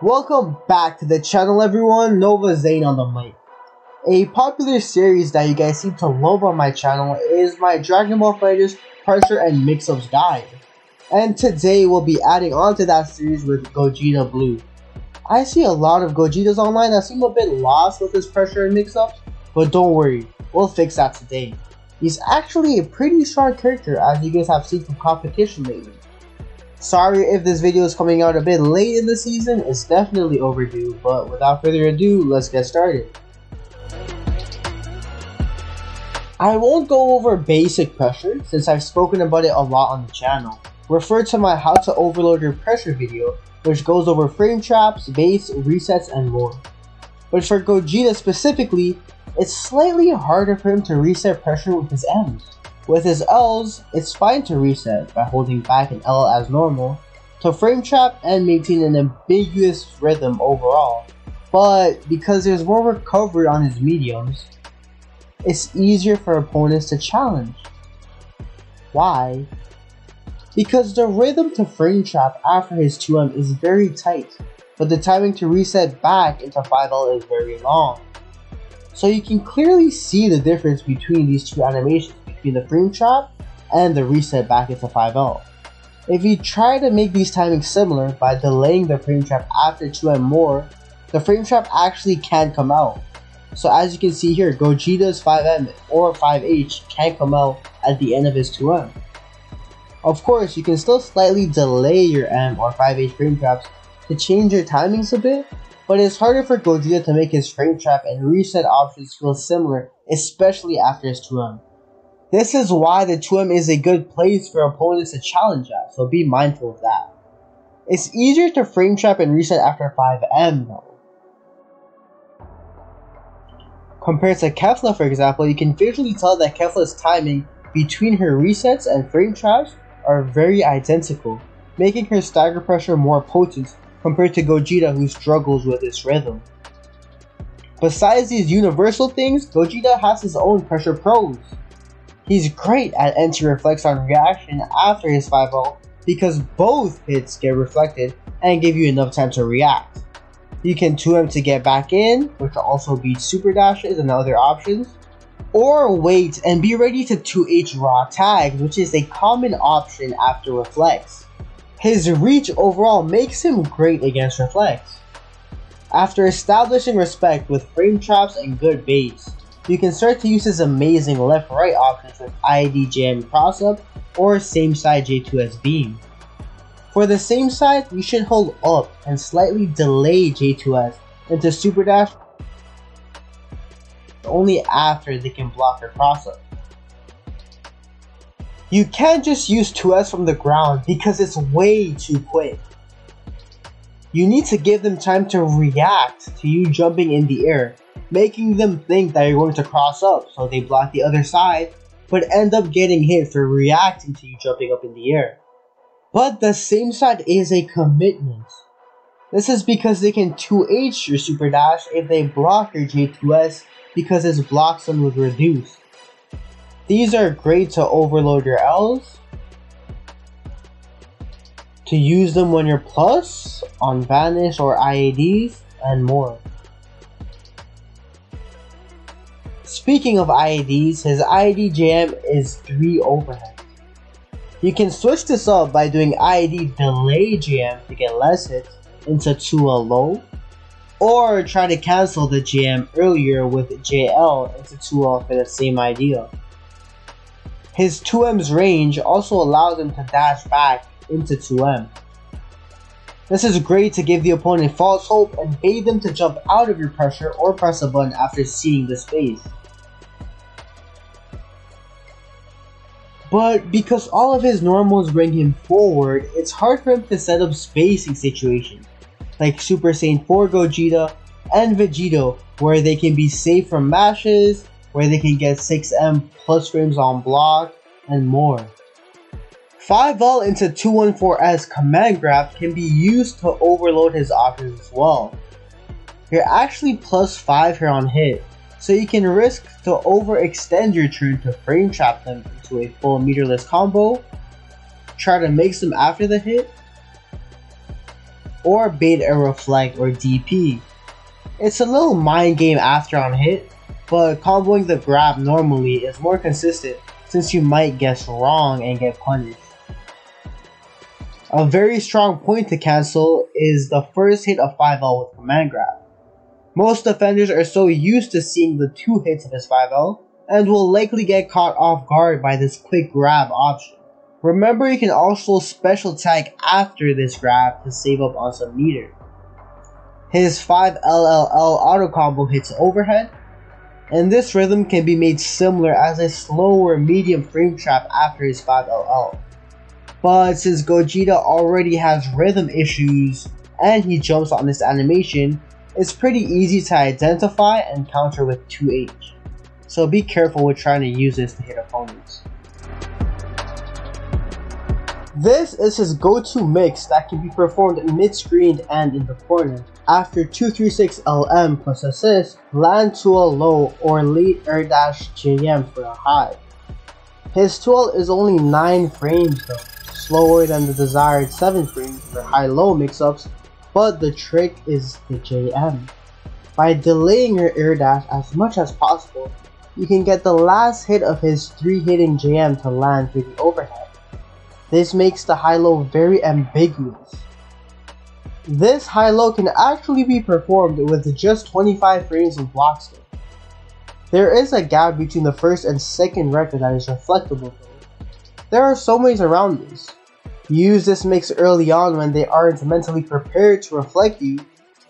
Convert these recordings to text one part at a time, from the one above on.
Welcome back to the channel, everyone. Nova Zane on the mic. A popular series that you guys seem to love on my channel is my Dragon Ball FighterZ Pressure and Mix-Ups Guide. And today we'll be adding on to that series with Gogeta Blue. I see a lot of Gogetas online that seem a bit lost with his Pressure and Mix-Ups, but don't worry, we'll fix that today. He's actually a pretty strong character, as you guys have seen from competition lately. Sorry if this video is coming out a bit late in the season, it's definitely overdue, but without further ado, let's get started. I won't go over basic pressure since I've spoken about it a lot on the channel. Refer to my how to overload your pressure video, which goes over frame traps, base, resets, and more. But for Gogeta specifically, it's slightly harder for him to reset pressure with his M's. With his L's, it's fine to reset by holding back an L as normal to frame trap and maintain an ambiguous rhythm overall. But because there's more recovery on his mediums, it's easier for opponents to challenge. Why? Because the rhythm to frame trap after his 2M is very tight, but the timing to reset back into 5L is very long. So you can clearly see the difference between these two animations, between the frame trap and the reset back into 5L. If you try to make these timings similar by delaying the frame trap after 2M more, the frame trap actually can come out. So as you can see here, Gogeta's 5M or 5H can come out at the end of his 2M. Of course, you can still slightly delay your M or 5H frame traps to change your timings a bit, but it's harder for Gogeta to make his frame trap and reset options feel similar, especially after his 2M. This is why the 2M is a good place for opponents to challenge at, so be mindful of that. It's easier to frame trap and reset after 5M though. Compared to Kefla, for example, you can visually tell that Kefla's timing between her resets and frame traps are very identical, making her stagger pressure more potent compared to Gogeta, who struggles with its rhythm. Besides these universal things, Gogeta has his own pressure pros. He's great at anti-reflex on reaction after his 5L because both hits get reflected and give you enough time to react. You can 2M to get back in, which also beats super dashes and other options, or wait and be ready to 2H raw tags, which is a common option after reflex. His reach overall makes him great against reflex. After establishing respect with frame traps and good base, you can start to use his amazing left-right options with IID Jam Cross-Up or same side J2S Beam. For the same side, you should hold up and slightly delay J2S into Super Dash only after they can block your cross-up. You can't just use 2S from the ground because it's way too quick. You need to give them time to react to you jumping in the air, making them think that you're going to cross up so they block the other side, but end up getting hit for reacting to you jumping up in the air. But the same side is a commitment. This is because they can 2H your super dash if they block your J2S because his block stun was reduced. These are great to overload your L's, to use them when you're plus, on Vanish or IADs, and more. Speaking of IADs, his IAD jam is 3 overhead. You can switch this up by doing IAD delay jam to get less hits into 2L low, or try to cancel the jam earlier with JL into 2L for the same idea. His 2M's range also allows him to dash back into 2M. This is great to give the opponent false hope and bait them to jump out of your pressure or press a button after seeing the space. But because all of his normals bring him forward, it's hard for him to set up spacing situations, like Super Saiyan 4 Gogeta and Vegito, where they can be safe from mashes, where they can get 6M plus frames on block, and more. 5L into 214S command grab can be used to overload his options as well. You're actually plus 5 here on hit, so you can risk to overextend your turn to frame trap them into a full meterless combo, try to mix them after the hit, or bait and reflect or DP. It's a little mind game after on hit, but comboing the grab normally is more consistent since you might guess wrong and get punished. A very strong point to cancel is the first hit of 5L with command grab. Most defenders are so used to seeing the 2 hits of his 5L and will likely get caught off guard by this quick grab option. Remember, you can also special tag after this grab to save up on some meter. His 5LLL auto combo hits overhead, and this rhythm can be made similar as a slower medium frame trap after his 5LL. But since Gogeta already has rhythm issues and he jumps on this animation, it's pretty easy to identify and counter with 2H. So be careful with trying to use this to hit opponents. This is his go-to mix that can be performed mid-screened and in the corner. After 236 LM plus assist, land to a low or late air dash JM for a high. His 2L is only 9 frames though, slower than the desired 7 frames for high-low mix-ups, but the trick is the JM. By delaying your air dash as much as possible, you can get the last hit of his 3-hitting JM to land through the overhead. This makes the high-low very ambiguous. This high-low can actually be performed with just 25 frames of block still. There is a gap between the first and second Recka that is reflectable though. There are some ways around this. Use this mix early on when they aren't mentally prepared to reflect you,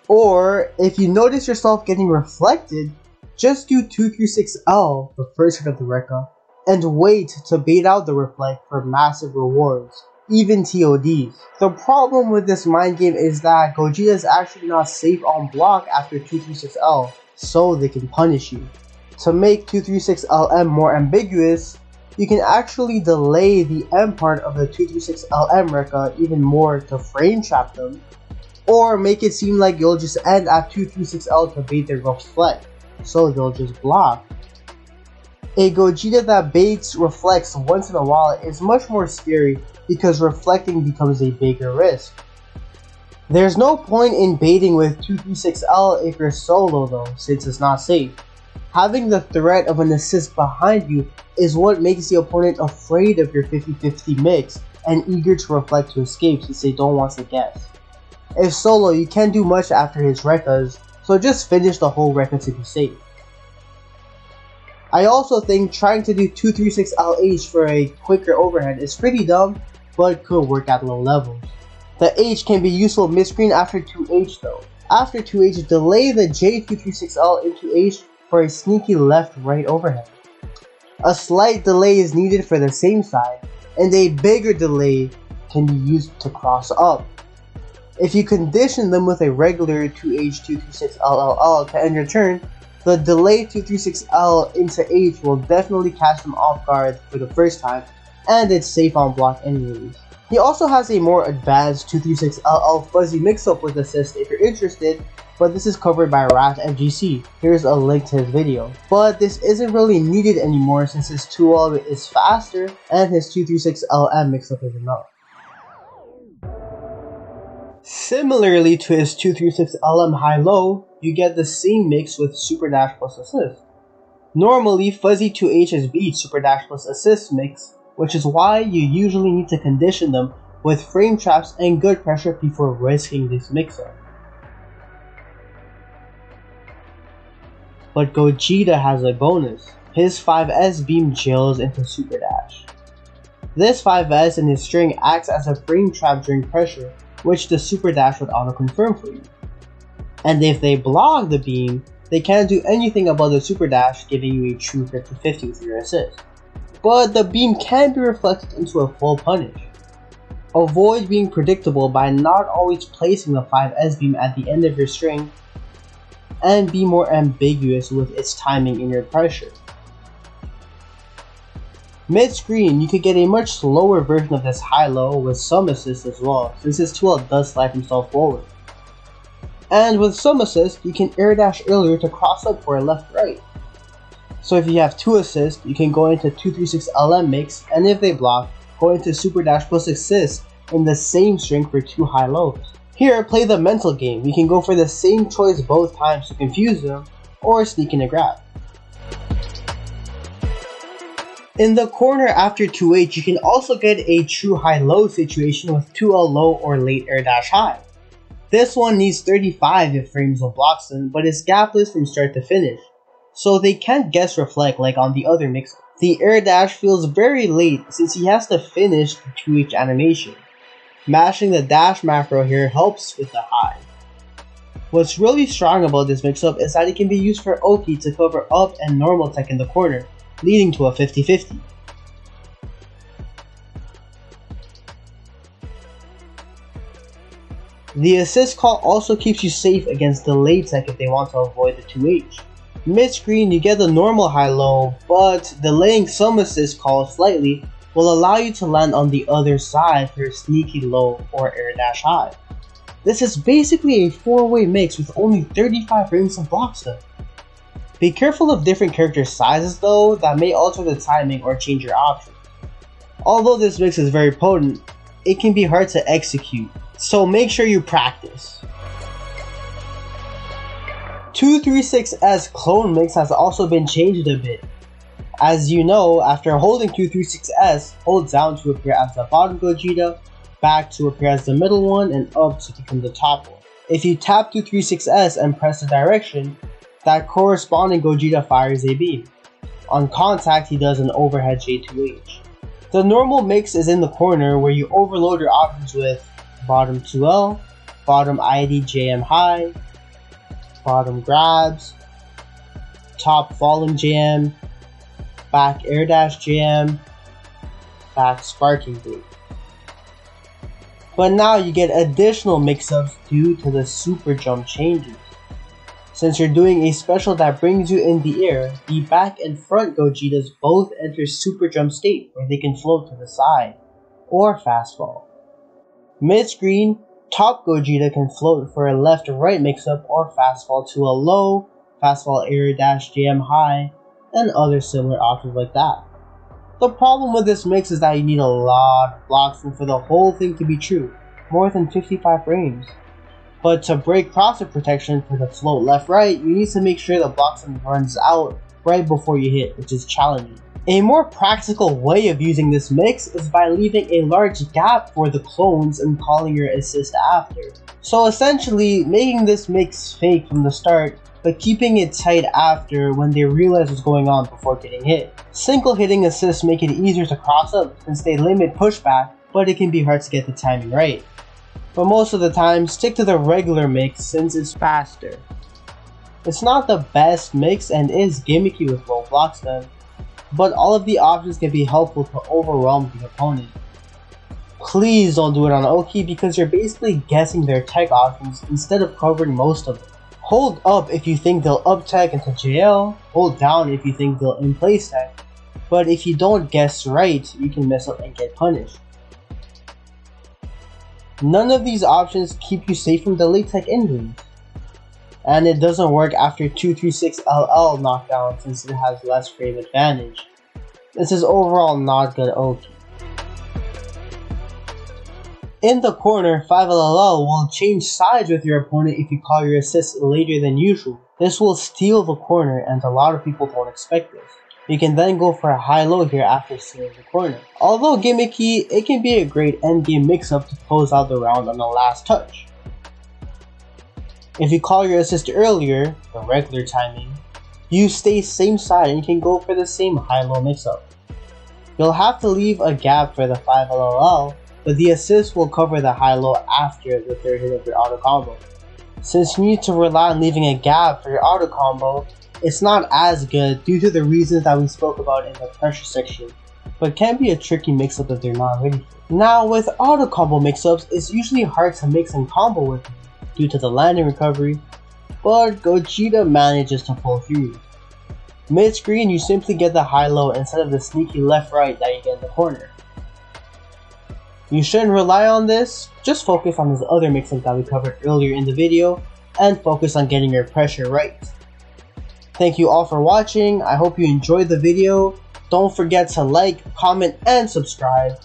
or if you notice yourself getting reflected, just do 236L, the first hit of the Recka, and wait to bait out the reflect for massive rewards, even TODs. The problem with this mind game is that Gogeta is actually not safe on block after 236L, so they can punish you. To make 236LM more ambiguous, you can actually delay the M part of the 236LM Recka even more to frame trap them, or make it seem like you'll just end at 236L to bait their reflect, so they'll just block. A Gogeta that baits reflects once in a while is much more scary because reflecting becomes a bigger risk. There's no point in baiting with 236L if you're solo though, since it's not safe. Having the threat of an assist behind you is what makes the opponent afraid of your 50-50 mix and eager to reflect to escape since they don't want to guess. If solo, you can't do much after his Rekkas, so just finish the whole Recka to be safe. I also think trying to do 236LH for a quicker overhead is pretty dumb, but could work at low levels. The H can be useful mid-screen after 2H though. After 2H, delay the J236L into H for a sneaky left-right overhead. A slight delay is needed for the same side, and a bigger delay can be used to cross up. If you condition them with a regular 2H236LLL to end your turn, the delay 236L into H will definitely catch them off guard for the first time, and it's safe on block anyways. He also has a more advanced 236LL fuzzy mix-up with assist if you're interested, but this is covered by Rat MGC. Here's a link to his video. But this isn't really needed anymore since his 2L is faster and his 236LM mix-up is enough. Similarly to his 236LM high-low, you get the same mix with Super Dash plus assist. Normally, fuzzy 2Hs beat Super Dash plus assist mix, which is why you usually need to condition them with frame traps and good pressure before risking this mix-up. But Gogeta has a bonus. His 5S beam jails into Super Dash. This 5S in his string acts as a frame trap during pressure, which the Super Dash would auto-confirm for you. And if they block the beam, they can't do anything about the Super Dash, giving you a true 50-50 with your assist. But the beam can be reflected into a full punish. Avoid being predictable by not always placing the 5S beam at the end of your string, and be more ambiguous with its timing in your pressure. Mid-screen, you could get a much slower version of this high-low with some assist as well, since his 2L does slide himself forward. And with some assist, you can air dash earlier to cross up for a left-right. So if you have 2 assists, you can go into 236LM mix, and if they block, go into Super Dash plus assist in the same string for 2 high-lows. Here, play the mental game. You can go for the same choice both times to confuse them, or sneak in a grab. In the corner after 2H, you can also get a true high-low situation with 2L low or late air dash high. This one needs 35 if frames will block them, but is gapless from start to finish, so they can't guess reflect like on the other mix. The air dash feels very late since he has to finish the 2H animation. Mashing the dash macro here helps with the high. What's really strong about this mix-up is that it can be used for Oki to cover up and normal tech in the corner, leading to a 50-50. The assist call also keeps you safe against delayed tech if they want to avoid the 2H. Mid-screen, you get the normal high-low, but delaying some assist calls slightly will allow you to land on the other side for a sneaky low or air dash high. This is basically a 4-way mix with only 35 frames of block step. Be careful of different character sizes though, that may alter the timing or change your options. Although this mix is very potent, it can be hard to execute, so make sure you practice. 236S clone mix has also been changed a bit. As you know, after holding 236S, hold down to appear as the bottom Gogeta, back to appear as the middle one, and up to become the top one. If you tap 236S and press the direction, that corresponding Gogeta fires a beam. On contact, he does an overhead J2H. The normal mix is in the corner where you overload your options with bottom 2L, bottom ID JM high, bottom grabs, top falling JM, back air dash JM, back sparking break. But now you get additional mix-ups due to the super jump changes. Since you're doing a special that brings you in the air, the back and front Gogetas both enter super jump state where they can float to the side, or fast fall. Mid-screen, top Gogeta can float for a left-right mix-up or fast fall to a low, fast fall air dash JM high, and other similar options like that. The problem with this mix is that you need a lot of blocks for the whole thing to be true, more than 55 frames. But to break crosser protection for the float left-right, you need to make sure the blockson runs out right before you hit, which is challenging. A more practical way of using this mix is by leaving a large gap for the clones and calling your assist after. So essentially, making this mix fake from the start, but keeping it tight after when they realize what's going on before getting hit. Single hitting assists make it easier to cross up since they limit pushback, but it can be hard to get the timing right. But most of the time, stick to the regular mix since it's faster. It's not the best mix and is gimmicky with low block stun, but all of the options can be helpful to overwhelm the opponent. Please don't do it on Oki because you're basically guessing their tech options instead of covering most of them. Hold up if you think they'll up tech into JL, hold down if you think they'll in place tech, but if you don't guess right, you can mess up and get punished. None of these options keep you safe from the late tech endings, and it doesn't work after 236LL knockdown since it has less frame advantage. This is overall not good Oki. In the corner, 5LL will change sides with your opponent if you call your assist later than usual. This will steal the corner and a lot of people don't expect this. You can then go for a high-low here after stealing the corner. Although gimmicky, it can be a great endgame mix-up to close out the round on the last touch. If you call your assist earlier, the regular timing, you stay same side and you can go for the same high-low mix-up. You'll have to leave a gap for the 5LL, but the assist will cover the high-low after the third hit of your auto combo. Since you need to rely on leaving a gap for your auto combo, it's not as good due to the reasons that we spoke about in the pressure section, but can be a tricky mix-up if they're not ready for it. Now with auto combo mix-ups, it's usually hard to mix and combo with them due to the landing recovery, but Gogeta manages to pull through. Mid-screen, you simply get the high-low instead of the sneaky left-right that you get in the corner. You shouldn't rely on this, just focus on those other mix-ups that we covered earlier in the video, and focus on getting your pressure right. Thank you all for watching, I hope you enjoyed the video. Don't forget to like, comment, and subscribe.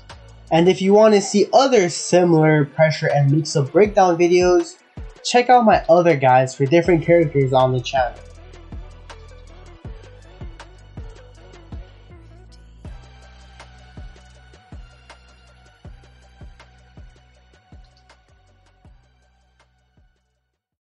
And if you want to see other similar pressure and mix-up breakdown videos, check out my other guides for different characters on the channel.